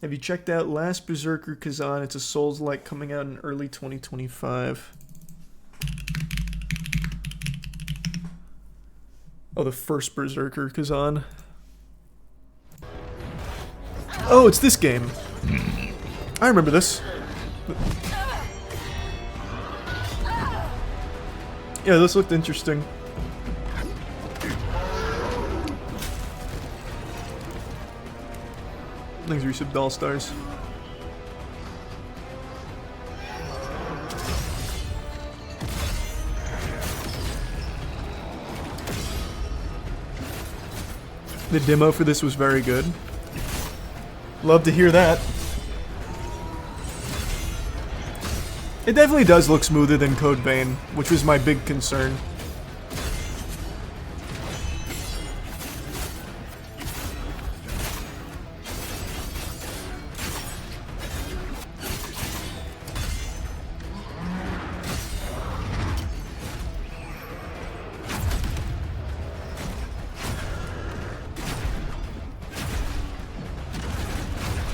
Have you checked out Last Berserker Kazan? It's a Souls-like coming out in early 2025. Oh, the first Berserker Kazan. Oh, it's this game. I remember this. Yeah, this looked interesting. Thanks, Resub Doll Stars. The demo for this was very good. Love to hear that. It definitely does look smoother than Code Vein, which was my big concern.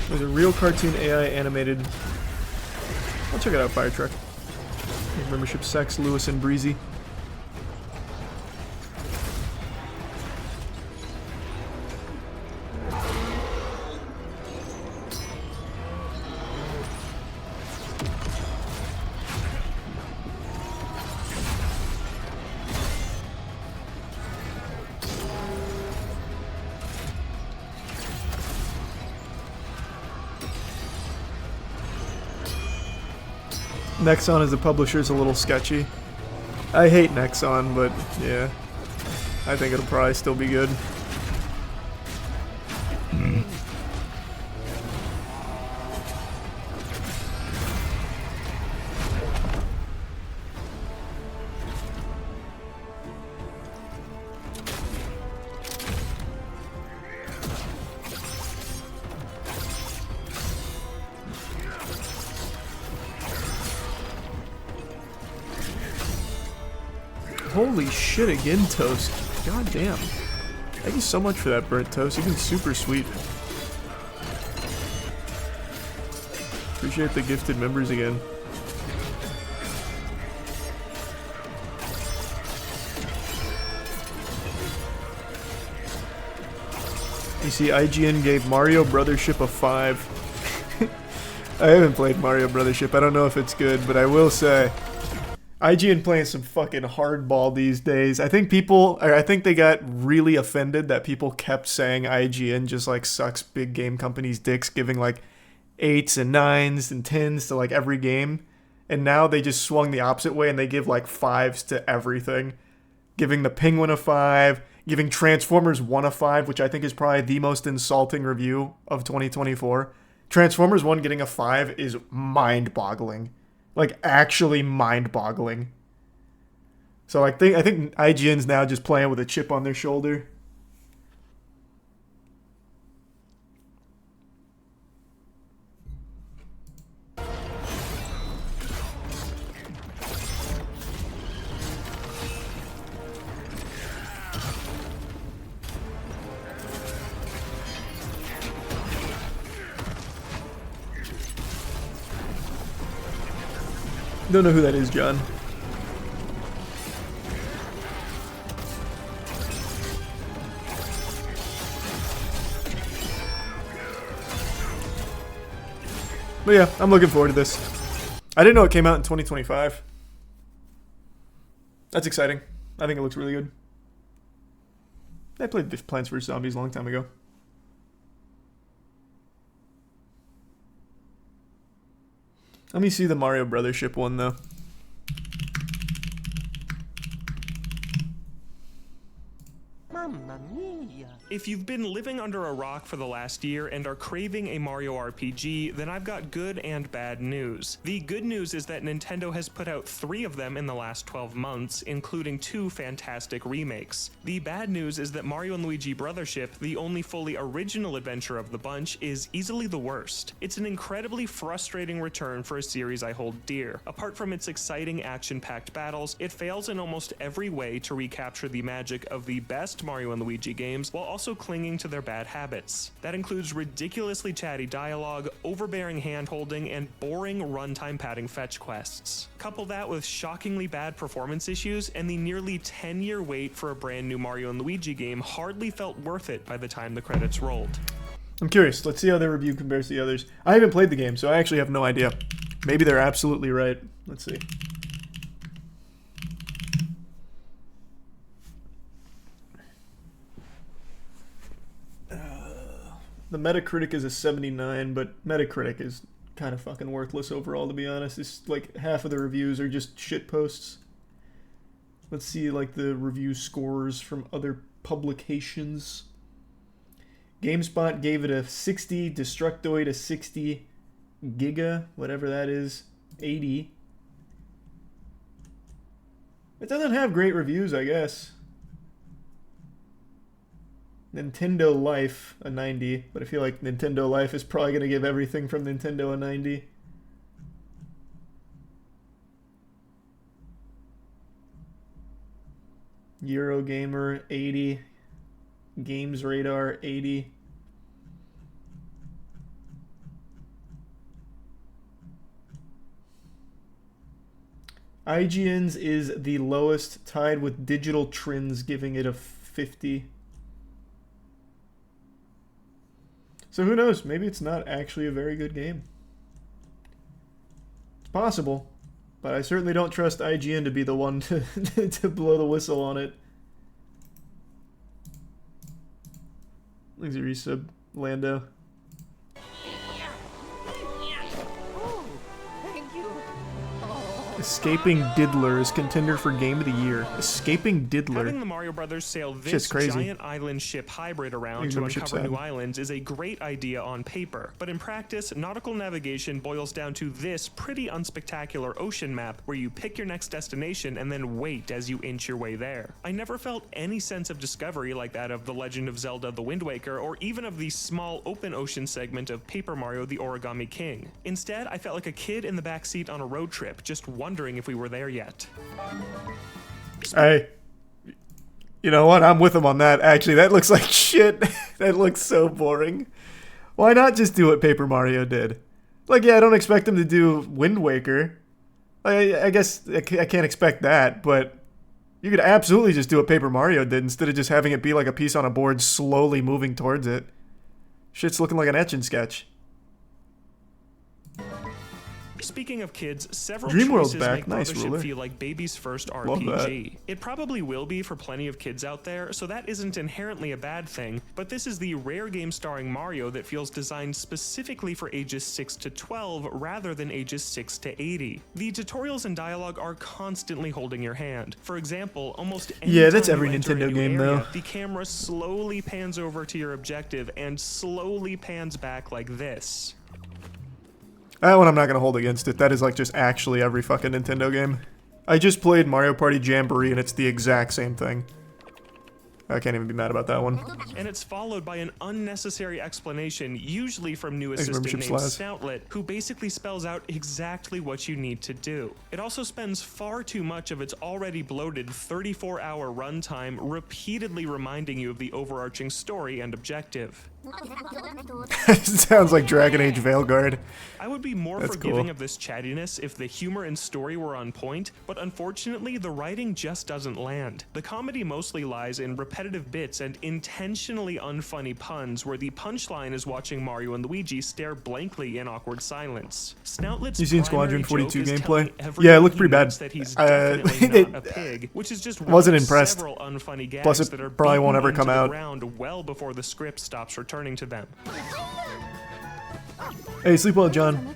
There's a real cartoon AI animated. I'll check it out, Fire Truck. Membership Sex, Lewis and Breezy. Nexon as a publisher is a little sketchy. I hate Nexon, but yeah, I think it'll probably still be good. Holy shit again, Toast. God damn. Thank you so much for that, Burnt Toast. You've been super sweet. Appreciate the gifted members again. You see, IGN gave Mario Brothership a 5. I haven't played Mario Brothership. I don't know if it's good, but I will say IGN playing some fucking hardball these days. I think they got really offended that people kept saying IGN just like sucks big game companies' dicks, giving like 8s and 9s and 10s to like every game. And now they just swung the opposite way and they give like 5s to everything. Giving the Penguin a 5, giving Transformers 1 a 5, which I think is probably the most insulting review of 2024. Transformers 1 getting a 5 is mind-boggling. Like, actually mind-boggling. So I think IGN's now just playing with a chip on their shoulder. Don't know who that is, John. But yeah, I'm looking forward to this. I didn't know it came out in 2025. That's exciting. I think it looks really good. I played Plants vs. Zombies a long time ago. Let me see the Mario Brothership one, though. Mamma mia. If you've been living under a rock for the last year and are craving a Mario RPG, then I've got good and bad news. The good news is that Nintendo has put out 3 of them in the last 12 months, including 2 fantastic remakes. The bad news is that Mario & Luigi Brothership, the only fully original adventure of the bunch, is easily the worst. It's an incredibly frustrating return for a series I hold dear. Apart from its exciting action-packed battles, it fails in almost every way to recapture the magic of the best Mario & Luigi games, while also also clinging to their bad habits. That includes ridiculously chatty dialogue, overbearing hand-holding, and boring runtime padding fetch quests. Couple that with shockingly bad performance issues, and the nearly 10-year wait for a brand new Mario & Luigi game hardly felt worth it by the time the credits rolled. I'm curious. Let's see how their review compares to the others. I haven't played the game, so I actually have no idea. Maybe they're absolutely right. Let's see. The Metacritic is a 79, but Metacritic is kind of fucking worthless overall, to be honest. It's like half of the reviews are just shit posts. Let's see like the review scores from other publications. GameSpot gave it a 60, Destructoid a 60, Giga, whatever that is, 80. It doesn't have great reviews, I guess. Nintendo Life a 90, but I feel like Nintendo Life is probably going to give everything from Nintendo a 90. Eurogamer 80, Games Radar 80. IGN's is the lowest, tied with Digital Trends giving it a 50. So who knows? Maybe it's not actually a very good game. It's possible, but I certainly don't trust IGN to be the one to, to blow the whistle on it. Thanks for resub, Lando. Oh, thank you. Escaping Diddler is contender for Game of the Year. Escaping Diddler. Having the Mario Brothers sail this Shit's crazy. giant island ship hybrid around to uncover new islands is a great idea on paper, but in practice, nautical navigation boils down to this pretty unspectacular ocean map where you pick your next destination and then wait as you inch your way there. I never felt any sense of discovery like that of The Legend of Zelda: The Wind Waker, or even of the small open ocean segment of Paper Mario: The Origami King. Instead, I felt like a kid in the backseat on a road trip, just wondering if we were there yet. Hey, you know what? I'm with him on that. Actually, that looks like shit. That looks so boring. Why not just do what Paper Mario did? Like, yeah, I don't expect him to do Wind Waker. I guess I can't expect that, but you could absolutely just do what Paper Mario did instead of just having it be like a piece on a board slowly moving towards it. Shit's looking like an etch-and-sketch. Speaking of kids, several Dreamworld's choices back. make Nice, Mothership Ruler. feel like baby's first Love RPG. It probably will be for plenty of kids out there, so that isn't inherently a bad thing, but this is the rare game starring Mario that feels designed specifically for ages 6 to 12 rather than ages 6 to 80. The tutorials and dialogue are constantly holding your hand. For example, almost any Yeah, that's time every you enter a Nintendo new game, area, though. the camera slowly pans over to your objective and slowly pans back like this. That one I'm not going to hold against it. That is like just actually every fucking Nintendo game. I just played Mario Party Jamboree and it's the exact same thing. I can't even be mad about that one. And it's followed by an unnecessary explanation, usually from new Thanks, assistant membership named Slaz. Snoutlet, who basically spells out exactly what you need to do. It also spends far too much of its already bloated 34-hour runtime repeatedly reminding you of the overarching story and objective. Sounds like Dragon Age Veilguard. I would be more That's forgiving cool. of this chattiness if the humor and story were on point, but unfortunately the writing just doesn't land. The comedy mostly lies in repetitive bits and intentionally unfunny puns where the punchline is watching Mario and Luigi stare blankly in awkward silence. Snoutlet's You seen primary Squadron 42 joke is gameplay? telling everyone Yeah, it looked he pretty bad. knows that he's definitely not a pig, which is just one Wasn't of impressed. several unfunny gags Plus, it that are probably won't beaten ever come into the out. ground well before the script stops returning to them. Hey, sleep well, John.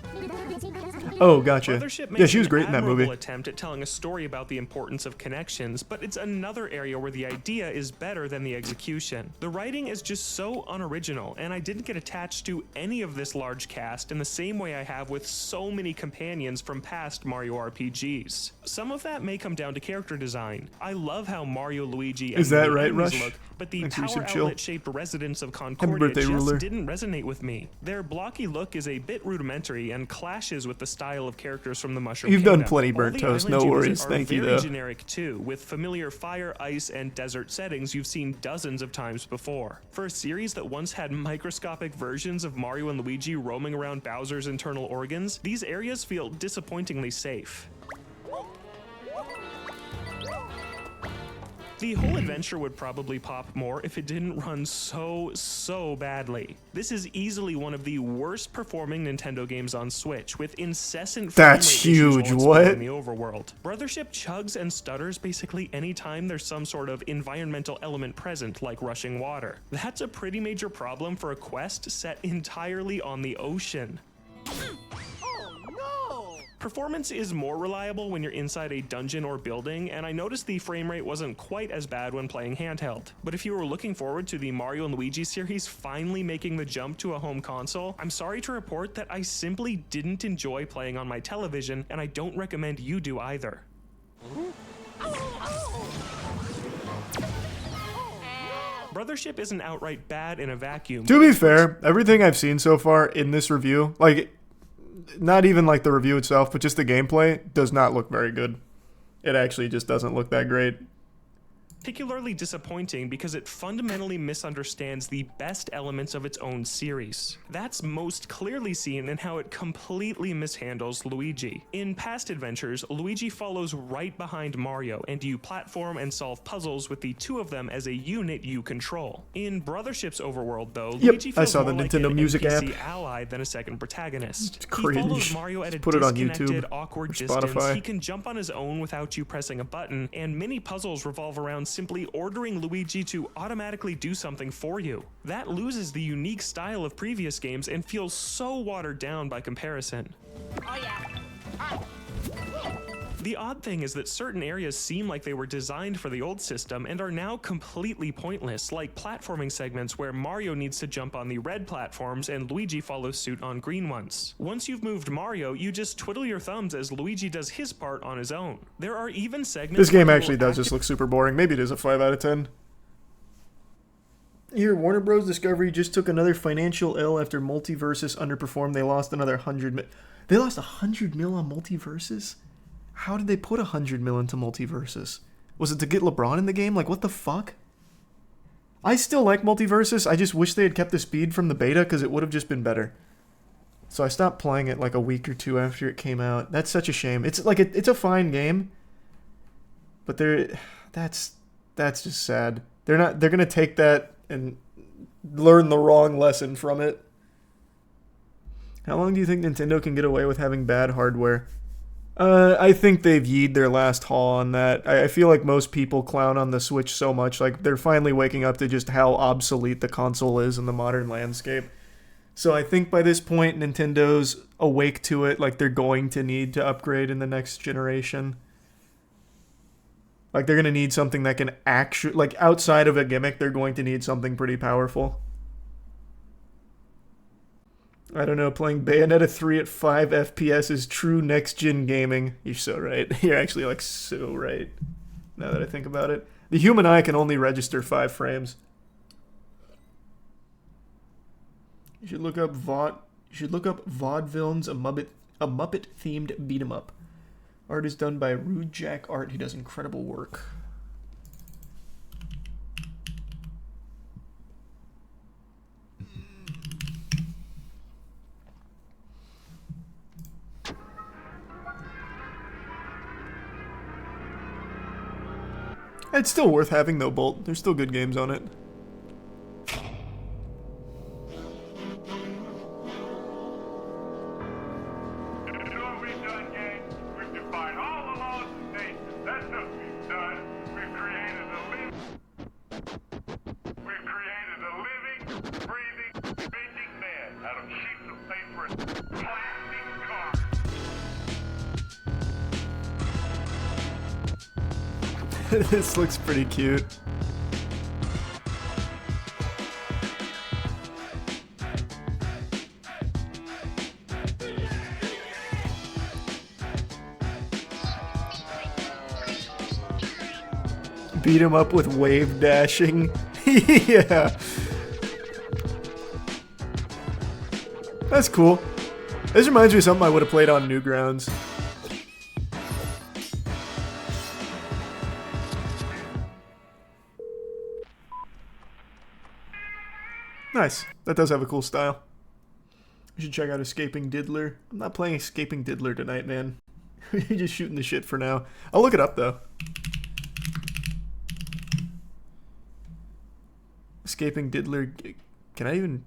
Oh, gotcha. Mothership Yeah, makes she was an great in that admirable movie. attempt at telling a story about the importance of connections, but it's another area where the idea is better than the execution. The writing is just so unoriginal, and I didn't get attached to any of this large cast in the same way I have with so many companions from past Mario RPGs. Some of that may come down to character design. I love how Mario, Luigi, and Is that the right, enemies Rush? look, but the Thanks for power your chill. outlet-shaped residents of Concordia birthday, just Ruler. didn't resonate with me. Their blocky look is a bit rudimentary and clashes with the style of characters from the Mushroom You've Kingdom. done plenty All burnt the toast, islands no you visit worries. are Thank you, very though. generic too, with familiar fire, ice, and desert settings you've seen dozens of times before. For a series that once had microscopic versions of Mario and Luigi roaming around Bowser's internal organs, these areas feel disappointingly safe. The whole adventure would probably pop more if it didn't run so badly. This is easily one of the worst performing Nintendo games on Switch, with incessant frame That's rate issues huge, while what? exploring the overworld. Brothership chugs and stutters basically anytime there's some sort of environmental element present, like rushing water. That's a pretty major problem for a quest set entirely on the ocean. Performance is more reliable when you're inside a dungeon or building, and I noticed the frame rate wasn't quite as bad when playing handheld. But if you were looking forward to the Mario and Luigi series finally making the jump to a home console, I'm sorry to report that I simply didn't enjoy playing on my television, and I don't recommend you do either. Brothership isn't outright bad in a vacuum. To be fair, everything I've seen so far in this review, like, not even like the review itself, but just the gameplay, does not look very good. It actually just doesn't look that great. Particularly disappointing because it fundamentally misunderstands the best elements of its own series. That's most clearly seen in how it completely mishandles Luigi. In past adventures, Luigi follows right behind Mario, and you platform and solve puzzles with the two of them as a unit you control. In Brothership's overworld, though, Luigi I feels saw the more like Nintendo an Music NPC app. ally than a second protagonist. It's He follows cringe. Mario at a Just put it on disconnected, YouTube awkward or distance. Spotify. He can jump on his own without you pressing a button, and many puzzles revolve around simply ordering Luigi to automatically do something for you. That loses the unique style of previous games and feels so watered down by comparison. Oh yeah. The odd thing is that certain areas seem like they were designed for the old system and are now completely pointless, like platforming segments where Mario needs to jump on the red platforms and Luigi follows suit on green ones. Once you've moved Mario, you just twiddle your thumbs as Luigi does his part on his own. There are even segments This game where actually does just look super boring. Maybe it is a 5 out of 10. Here, Warner Bros. Discovery just took another financial L after Multiversus underperformed. They lost another 100 mil. They lost 100 mil on Multiversus? How did they put 100 mil into Multiversus? Was it to get LeBron in the game? Like, what the fuck? I still like Multiversus. I just wish they had kept the speed from the beta because it would have just been better. So I stopped playing it like a week or two after it came out. That's such a shame. It's like it's a fine game, but that's just sad. They're gonna take that and learn the wrong lesson from it. How long do you think Nintendo can get away with having bad hardware? I think they've yeed their last haul on that. I feel like most people clown on the Switch so much. Like, they're finally waking up to just how obsolete the console is in the modern landscape. So I think by this point, Nintendo's awake to it. Like, they're going to need to upgrade in the next generation. Like, they're going to need something that can actually... Like, outside of a gimmick, they're going to need something pretty powerful. I don't know, playing Bayonetta 3 at 5 FPS is true next-gen gaming. You're so right. You're actually, like, so right, now that I think about it. The human eye can only register 5 frames. You should look up Vaudevillains, a Muppet-themed beat-em-up. Art is done by Rude Jack Art. He does incredible work. It's still worth having, though, Bolt. There's still good games on it. This looks pretty cute. Beat him up with wave dashing. Yeah. That's cool. This reminds me of something I would have played on Newgrounds. Nice. That does have a cool style. You should check out Escaping Diddler. I'm not playing Escaping Diddler tonight, man. You're just shooting the shit for now. I'll look it up, though. Escaping Diddler. Can I even...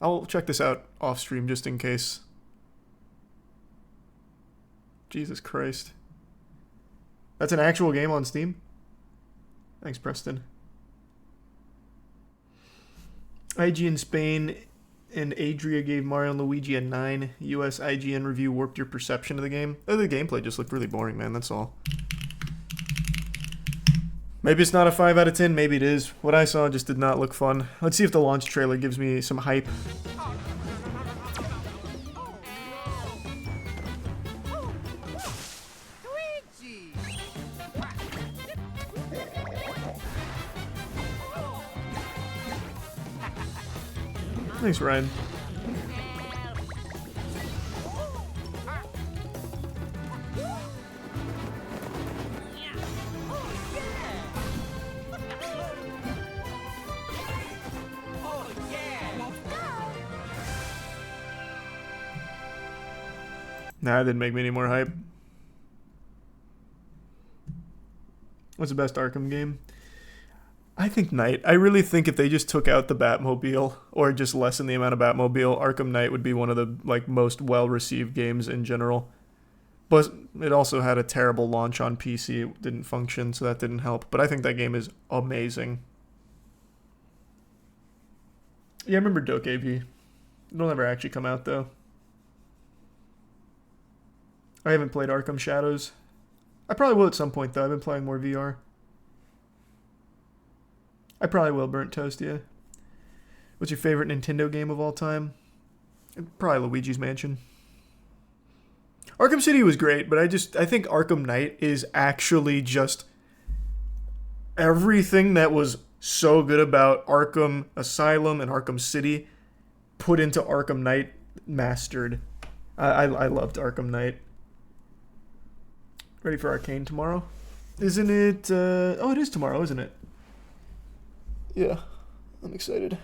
I'll check this out off stream just in case. Jesus Christ. That's an actual game on Steam? Thanks, Preston. IGN Spain and Adria gave Mario and Luigi a 9. US IGN review warped your perception of the game. Oh, the gameplay just looked really boring, man. That's all. Maybe it's not a 5 out of 10. Maybe it is. What I saw just did not look fun. Let's see if the launch trailer gives me some hype. Thanks, Ryan. Nah, that didn't make me any more hype. What's the best Arkham game? I think Knight. I really think if they just took out the Batmobile or just lessened the amount of Batmobile, Arkham Knight would be one of the most well-received games in general. But it also had a terrible launch on PC. It didn't function, so that didn't help. But I think that game is amazing. Yeah, I remember Doke AV. It'll never actually come out, though. I haven't played Arkham Shadows. I probably will at some point, though. I've been playing more VR. I probably will, Burnt Toast, yeah. What's your favorite Nintendo game of all time? Probably Luigi's Mansion. Arkham City was great, but I think Arkham Knight is actually just everything that was so good about Arkham Asylum and Arkham City put into Arkham Knight mastered. I loved Arkham Knight. Ready for Arcane tomorrow? Isn't it? Oh, it is tomorrow, isn't it? Yeah, I'm excited.